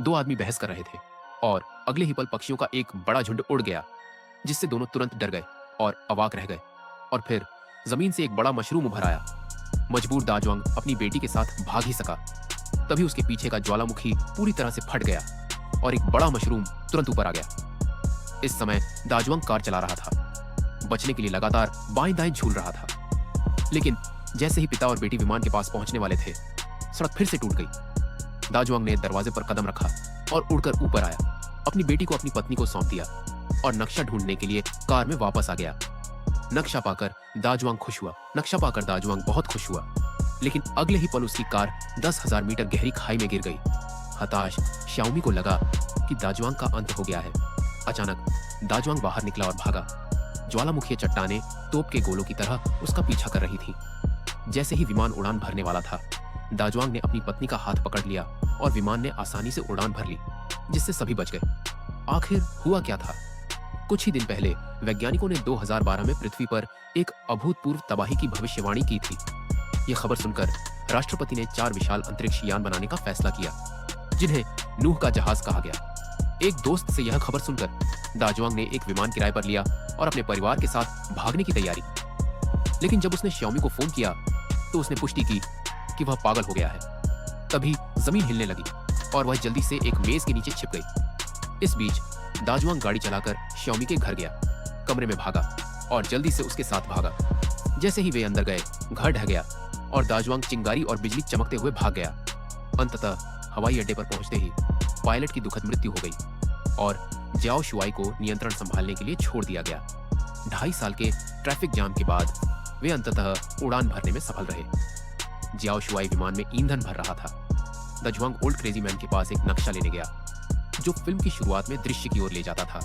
दो आदमी बहस कर रहे थे और अगले ही पल पक्षियों का एक बड़ा झुंड उड़ गया, जिससे दोनों तुरंत डर गए और अवाक रह गए। और फिर जमीन से एक बड़ा मशरूम उभर आया। मजबूर दाजवांग अपनी बेटी के साथ भाग ही सका। तभी उसके पीछे का ज्वालामुखी पूरी तरह से फट गया और एक बड़ा मशरूम तुरंत ऊपर आ गया। इस समय दाजवांग कार चला रहा था, बचने के लिए लगातार बाएं दाएं झूल रहा था। लेकिन जैसे ही पिता और बेटी विमान के पास पहुंचने वाले थे, सड़क फिर से टूट गई। दाजवांग ने दरवाजे पर कदम रखा और उड़कर ऊपर आया, अपनी बेटी को अपनी पत्नी को सौंप दिया और नक्शा ढूंढने के लिए कार में वापस आ गया। नक्शा पाकर दाजवांग बहुत खुश हुआ। लेकिन अगले ही पल उसकी कार 10,000 मीटर गहरी खाई में गिर गई। हताश श्याओमी को लगा कि दाजवांग का अंत हो गया है। अचानक दाजवांग बाहर निकला और भागा। ज्वालामुखी चट्टानें तोप के गोलों की तरह उसका पीछा कर रही थीं। जैसे ही विमान उड़ान भरने वाला था, दाजवांग ने अपनी पत्नी का हाथ पकड़ लिया और विमान ने आसानी से उड़ान भर ली, जिससे सभी बच गए। आखिर हुआ क्या था? कुछ ही दिन पहले वैज्ञानिकों ने 2012 में पृथ्वी पर एक अभूतपूर्व तबाही की भविष्यवाणी की थी। ये खबर सुनकर राष्ट्रपति ने 4 विशाल अंतरिक्ष यान बनाने का फैसला किया, जिन्हें नूह का जहाज कहा गया। एक दोस्त से यह खबर सुनकर दाजवांग ने एक विमान किराए पर लिया और अपने परिवार के साथ भागने की तैयारी। लेकिन जब उसने श्याओमी को फोन किया तो उसने पुष्टि की कि वह पागल हो गया है। तभी जमीन हिलने लगी और वह जल्दी से एक मेज के नीचे छिप गई। इस बीच दाजवांग गाड़ी चलाकर श्याओमी के घर गया, कमरे में भागा और जल्दी से उसके साथ भागा। जैसे ही वे अंदर गए, घर ढह गया और दाजवांग चिंगारी और बिजली चमकते हुए भाग गया। अंततः हवाई अड्डे पर पहुंचते ही पायलट की दुखद मृत्यु हो गई और जियाओ शुआई को नियंत्रण संभालने के लिए छोड़ दिया गया। 2.5 साल के ट्रैफिक जाम के बाद वे अंततः उड़ान भरने में सफल रहे। जियाओ शुआई विमान में ईंधन भर रहा था। दाजवांग ओल्ड क्रेजी मैन के पास एक नक्शा लेने गया, जो फिल्म की शुरुआत में दृश्य की ओर ले जाता था।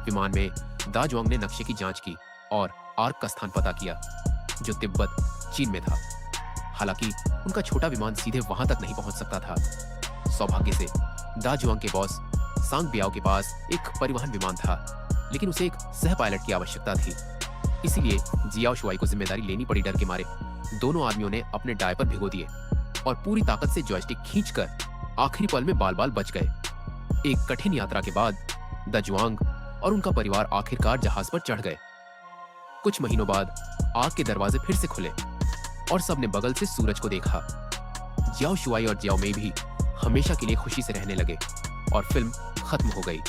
विमान में दाजवांग ने नक्शे की जांच की और आर्क का स्थान पता किया, जो तिब्बत, चीन में था। हालांकि उनका छोटा विमान सीधे वहां तक नहीं पहुंच सकता था। सौभाग्य से दाजवांग के बॉस सांग बियाओ के पास एक परिवहन विमान था, लेकिन उसे एक सह पायलट की आवश्यकता थी। इसीलिए जियाओ शुआई को जिम्मेदारी लेनी पड़ी। डर के मारे दोनों आदमियों ने अपने डायपर भिगो दिए और पूरी ताकत से जॉयस्टिक खींचकर आखिरी पल में बाल बाल बच गए। एक कठिन यात्रा के बाद दाजवांग और उनका परिवार आखिरकार जहाज पर चढ़ गए। कुछ महीनों बाद आग के दरवाजे फिर से खुले और सबने बगल से सूरज को देखा। जियाओ शुआई और जियाओ मेई भी हमेशा के लिए खुशी से रहने लगे और फिल्म खत्म हो गई।